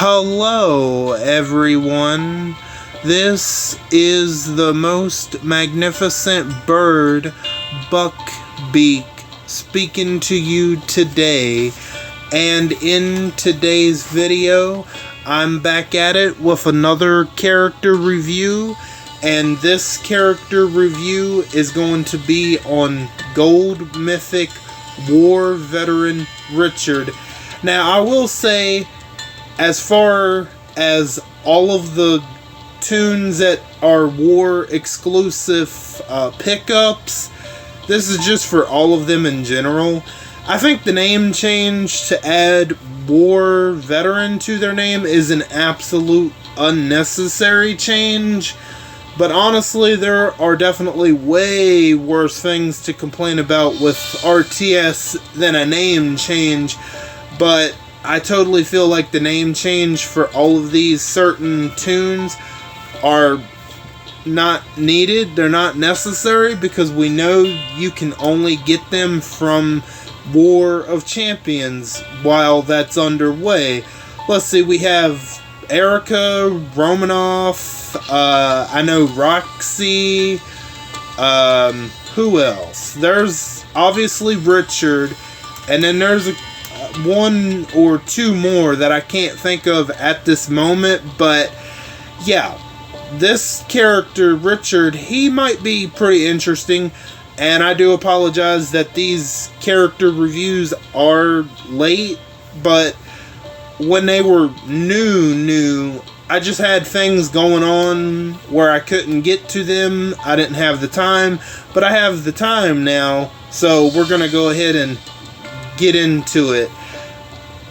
Hello, everyone. This is the most magnificent bird, Beak, speaking to you today. And in today's video, I'm back at it with another character review. And this character review is going to be on Gold Mythic War Veteran Richard. Now, I will say, as far as all of the tunes that are War exclusive pickups, this is just for all of them in general. I think the name change to add War Veteran to their name is an absolute unnecessary change. But honestly, there are definitely way worse things to complain about with RTS than a name change. But I totally feel like the name change for all of these certain tunes are not needed. They're not necessary because we know you can only get them from War of Champions while that's underway. Let's see, we have Erica, Romanoff, I know Roxy, who else? There's obviously Richard, and then there's one or two more that I can't think of at this moment, but yeah, this character, Richard, he might be pretty interesting, and I do apologize that these character reviews are late, but when they were new, I just had things going on where I couldn't get to them. I didn't have the time, but I have the time now, so we're going to go ahead and get into it.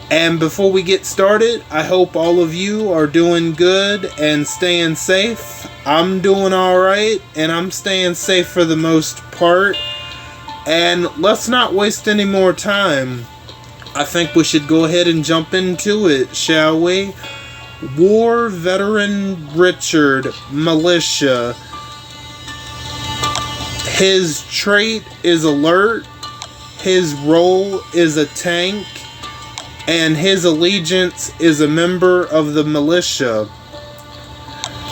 And before we get started, I hope all of you are doing good and staying safe. I'm doing alright, and I'm staying safe for the most part. And let's not waste any more time. I think we should go ahead and jump into it, shall we? War Veteran Richard, Militia. His trait is Alert. His role is a tank. And his allegiance is a member of the militia.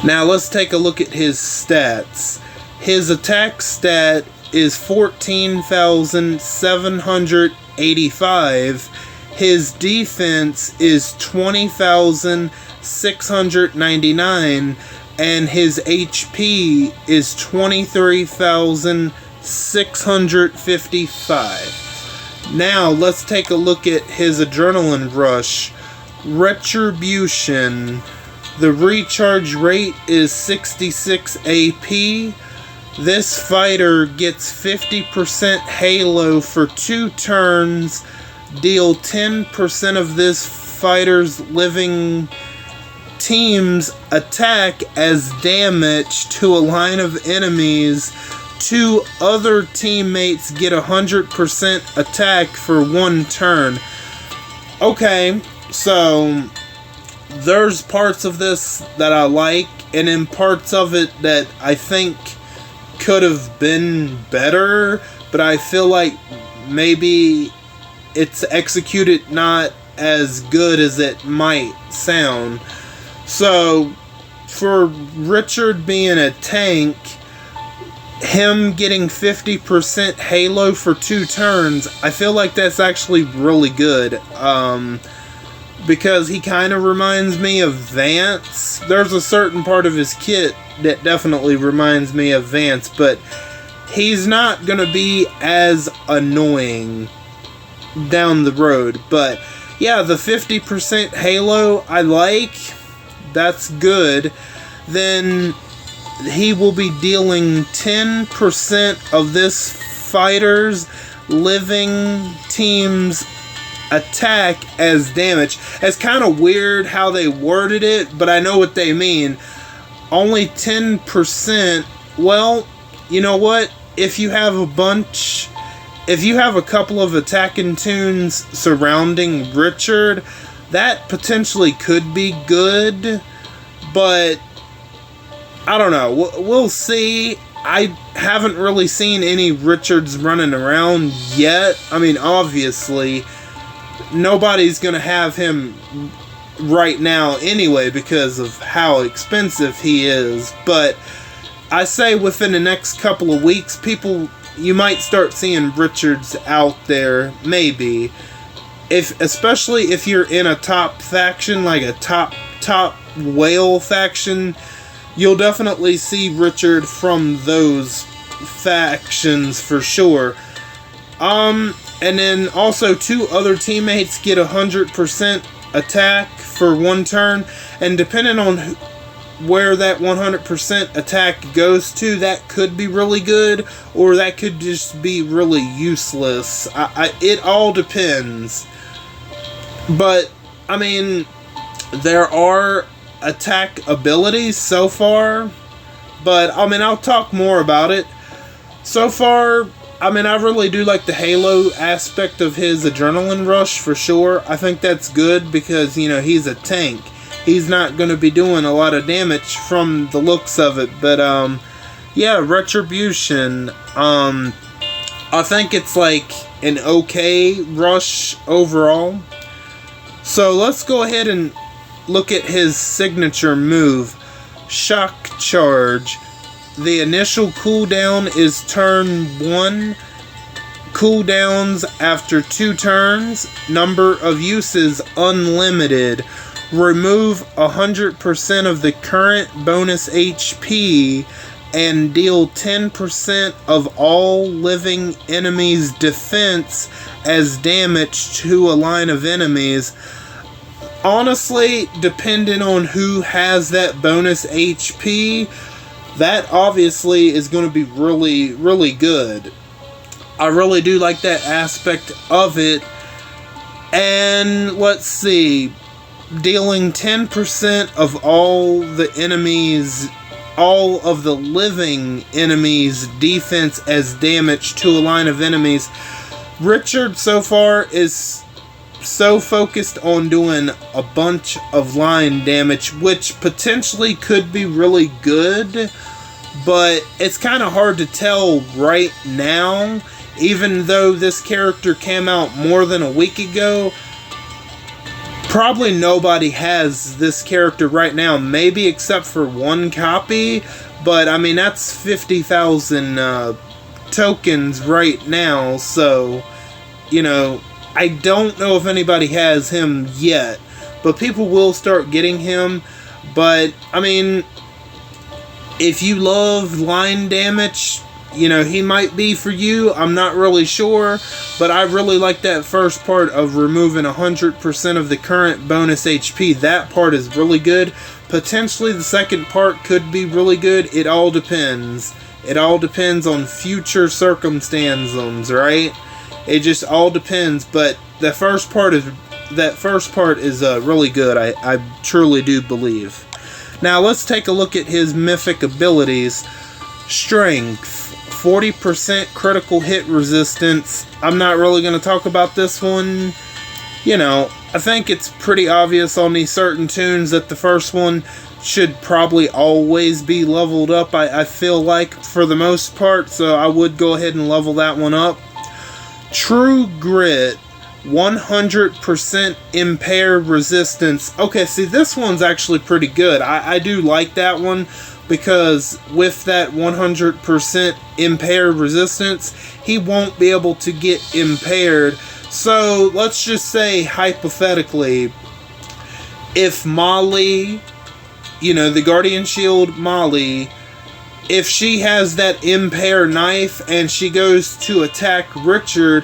Now let's take a look at his stats. His attack stat is 14,785. His defense is 20,699. And his HP is 23,655. Now, let's take a look at his Adrenaline Rush. Retribution. The recharge rate is 66 AP. This fighter gets 50% Halo for 2 turns. Deal 10% of this fighter's living team's attack as damage to a line of enemies. 2 other teammates get 100% attack for 1 turn. Okay, so there's parts of this that I like, and then parts of it that I think could have been better, but I feel like maybe it's executed not as good as it might sound. So, for Richard being a tank, him getting 50% Halo for 2 turns, I feel like that's actually really good. Because he kind of reminds me of Vance. There's a certain part of his kit that definitely reminds me of Vance, but he's not going to be as annoying down the road. But yeah, the 50% Halo I like. That's good. Then he will be dealing 10% of this fighter's living team's attack as damage. It's kind of weird how they worded it, but I know what they mean. Only 10%. Well, you know what? If you have a couple of attacking tunes surrounding Richard, that potentially could be good, but I don't know. We'll see. I haven't really seen any Richards running around yet. I mean, obviously, nobody's going to have him right now anyway because of how expensive he is. But I say within the next couple of weeks, you might start seeing Richards out there, maybe. Especially if you're in a top faction, like a top whale faction, you'll definitely see Richard from those factions for sure. And then also 2 other teammates get 100% attack for 1 turn, and depending on where that 100% attack goes to, that could be really good, or that could just be really useless. It all depends. But, I mean, there are attack abilities so far, but, I mean, I'll talk more about it. So far, I mean, I really do like the Halo aspect of his Adrenaline Rush, for sure. I think that's good because, you know, he's a tank. He's not going to be doing a lot of damage from the looks of it. But, yeah, Retribution. I think it's like an okay rush overall. So let's go ahead and look at his signature move, Shock Charge. The initial cooldown is turn 1. Cooldowns after 2 turns. Number of uses unlimited. Remove 100% of the current bonus HP and deal 10% of all living enemies' defense as damage to a line of enemies. Honestly, depending on who has that bonus HP, that obviously is going to be really, really good. I really do like that aspect of it. And let's see, dealing 10% of all the enemies, all of the living enemies' defense as damage to a line of enemies. Richard so far is so focused on doing a bunch of line damage, which potentially could be really good, but it's kind of hard to tell right now. Even though this character came out more than a week ago, probably nobody has this character right now, maybe except for 1 copy, but I mean that's 50,000 tokens right now, so you know, I don't know if anybody has him yet, but people will start getting him. But I mean, if you love line damage, you know, he might be for you. I'm not really sure, but I really like that first part of removing 100% of the current bonus HP. That part is really good. Potentially the second part could be really good. It all depends. It all depends on future circumstances, right? It just all depends, but the first part is really good. I truly do believe. Now let's take a look at his mythic abilities. Strength, 40% critical hit resistance. I'm not really going to talk about this one. You know, I think it's pretty obvious on these certain tunes that the first one should probably always be leveled up, I feel like, for the most part, so I would go ahead and level that one up. True Grit, 100% Impair resistance. Okay, see, this one's actually pretty good. I do like that one, because with that 100% Impair resistance, he won't be able to get impaired. So, let's just say, hypothetically, if Molly, you know, the Guardian Shield Molly, if she has that Impair knife and she goes to attack Richard,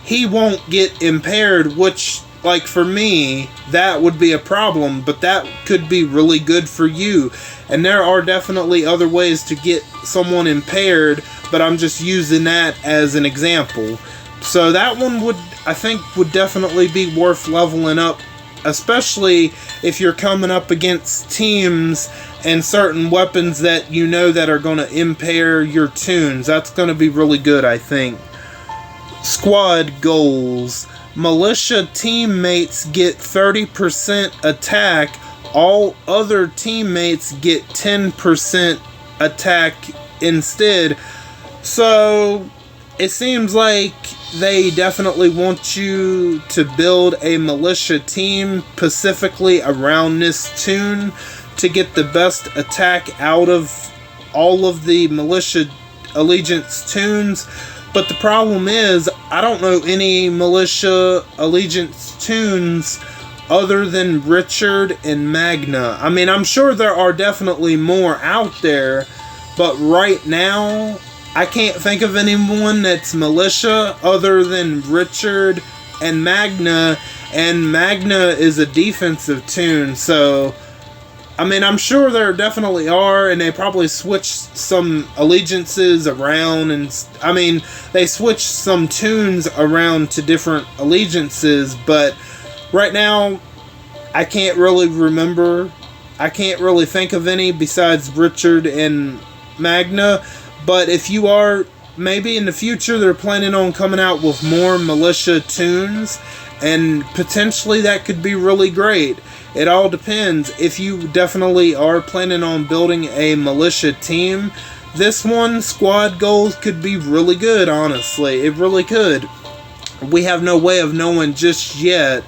he won't get impaired, which, like, for me, that would be a problem, but that could be really good for you. And there are definitely other ways to get someone impaired, but I'm just using that as an example. So that one I think would definitely be worth leveling up, especially if you're coming up against teams and certain weapons that you know that are going to impair your tunes. That's going to be really good, I think. Squad goals. Militia teammates get 30% attack. All other teammates get 10% attack instead. So, it seems like they definitely want you to build a militia team specifically around this tune to get the best attack out of all of the militia allegiance tunes. But the problem is, I don't know any militia allegiance tunes other than Richard and Magna. I mean, I'm sure there are definitely more out there, but right now I can't think of anyone that's militia other than Richard and Magna is a defensive tune. So I mean, I'm sure there definitely are, and they probably switched some allegiances around, and I mean, they switched some tunes around to different allegiances, but right now, I can't really remember. I can't really think of any besides Richard and Magna, but if you are, maybe in the future, they're planning on coming out with more militia tunes, and potentially that could be really great. It all depends. If you definitely are planning on building a militia team, this one, Squad Goals, could be really good, honestly. It really could. We have no way of knowing just yet.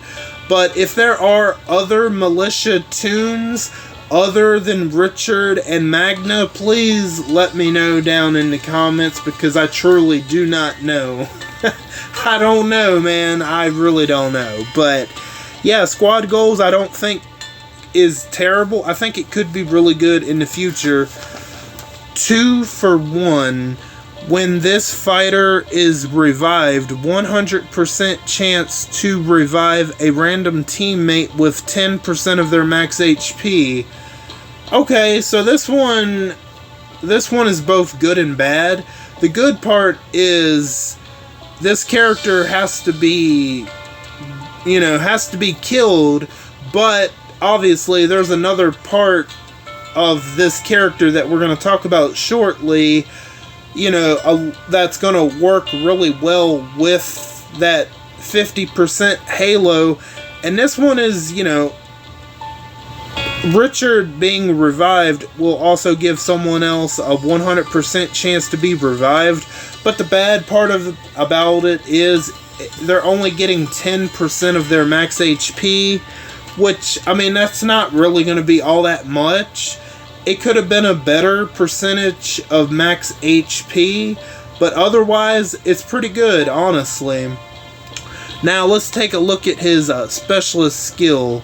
But if there are other militia tunes other than Richard and Magna, please let me know down in the comments, because I truly do not know. I don't know, man. I really don't know. But yeah, Squad Goals I don't think is terrible. I think it could be really good in the future. 2 for 1. When this fighter is revived, 100% chance to revive a random teammate with 10% of their max HP. Okay, so this one is both good and bad. The good part is this character has to be killed, but obviously there's another part of this character that we're going to talk about shortly, that's going to work really well with that 50% Halo, and this one is, Richard being revived will also give someone else a 100% chance to be revived, but the bad part about it is they're only getting 10% of their max HP, which, I mean, that's not really going to be all that much. It could have been a better percentage of max HP, but otherwise, it's pretty good, honestly. Now, let's take a look at his specialist skill,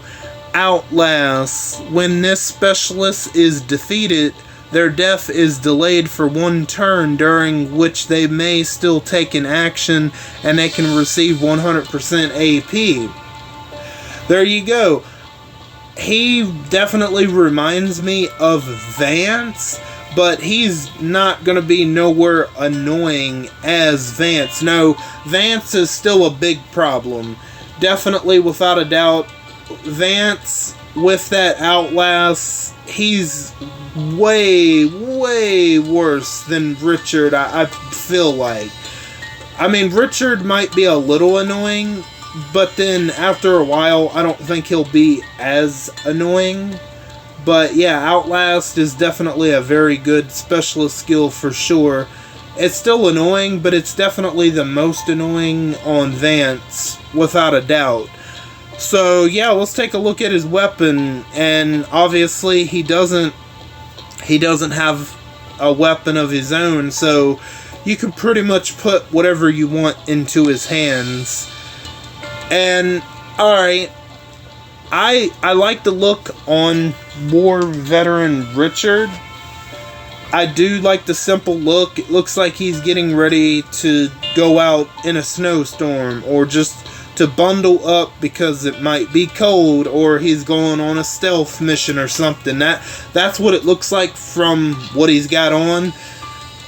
Outlast. When this specialist is defeated, their death is delayed for 1 turn, during which they may still take an action, and they can receive 100% AP. There you go. He definitely reminds me of Vance, but he's not going to be nowhere annoying as Vance. No, Vance is still a big problem. Definitely, without a doubt, Vance, with that Outlast, he's way, way worse than Richard, I feel like. I mean, Richard might be a little annoying, but then after a while, I don't think he'll be as annoying. But yeah, Outlast is definitely a very good specialist skill for sure. It's still annoying, but it's definitely the most annoying on Vance, without a doubt. So yeah, let's take a look at his weapon, and obviously he doesn't have a weapon of his own, so you can pretty much put whatever you want into his hands. And alright, I like the look on War Veteran Richard. I do like the simple look. It looks like he's getting ready to go out in a snowstorm, or just to bundle up because it might be cold, or he's going on a stealth mission or something. That's what it looks like from what he's got on.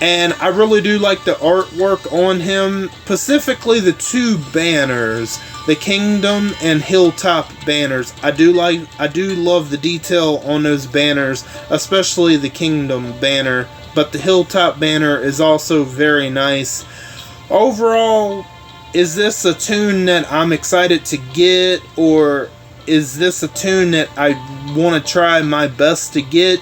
And I really do like the artwork on him, specifically the 2 banners, the Kingdom and Hilltop banners. I do love the detail on those banners, especially the Kingdom banner, but the Hilltop banner is also very nice. Overall, is this a tune that I'm excited to get, or is this a tune that I want to try my best to get?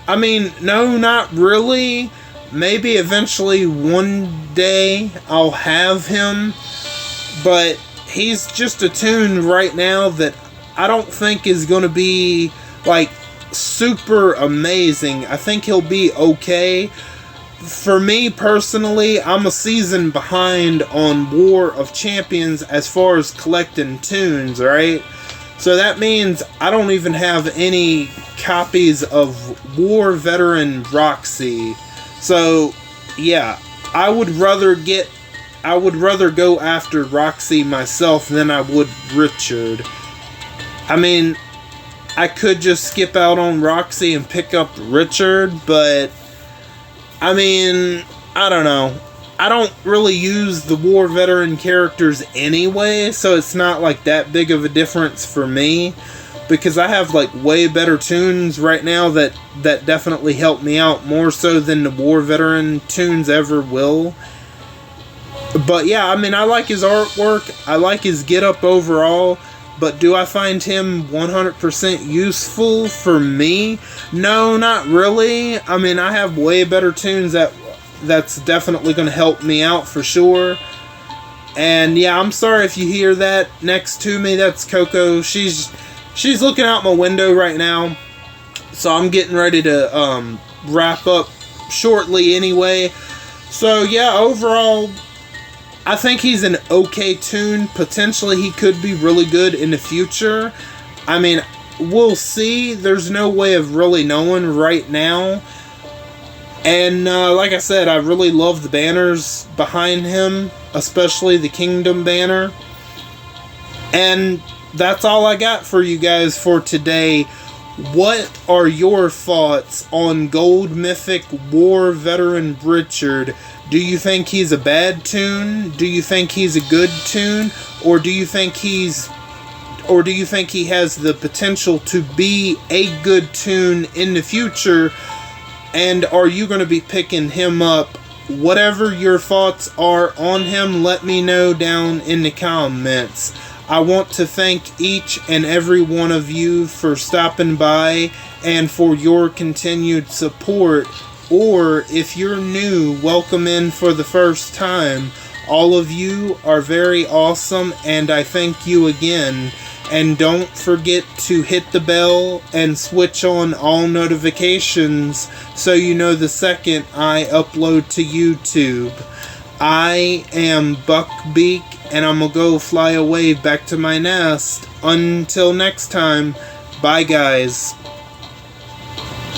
I mean, no, not really. maybe eventually one day I'll have him, but he's just a tune right now that I don't think is going to be like super amazing. I think he'll be okay. For me personally, I'm a season behind on War of Champions as far as collecting tunes, right? So that means I don't even have any copies of War Veteran Roxy. So, yeah, I would rather go after Roxy myself than I would Richard. I mean, I could just skip out on Roxy and pick up Richard, but I mean, I don't know. I don't really use the War Veteran characters anyway, so it's not like that big of a difference for me, because I have like way better tunes right now that definitely help me out more so than the War Veteran tunes ever will. But yeah, I mean, I like his artwork, I like his getup overall, but do I find him 100% useful for me? No, not really. I mean, I have way better tunes that's definitely going to help me out for sure. And yeah, I'm sorry if you hear that next to me. That's Coco. She's looking out my window right now. So I'm getting ready to wrap up shortly anyway. So yeah, overall, I think he's an okay tune. Potentially he could be really good in the future. I mean, we'll see. There's no way of really knowing right now. And like I said, I really love the banners behind him, especially the Kingdom banner. And that's all I got for you guys for today. What are your thoughts on Gold Mythic War Veteran Richard? Do you think he's a bad tune? Do you think he's a good tune? Or do you think he has the potential to be a good tune in the future? And are you going to be picking him up? Whatever your thoughts are on him, let me know down in the comments. I want to thank each and every one of you for stopping by and for your continued support. Or if you're new, welcome in for the first time. All of you are very awesome, and I thank you again. And don't forget to hit the bell and switch on all notifications so you know the second I upload to YouTube. I am Beak, and I'm gonna go fly away back to my nest. Until next time, bye guys.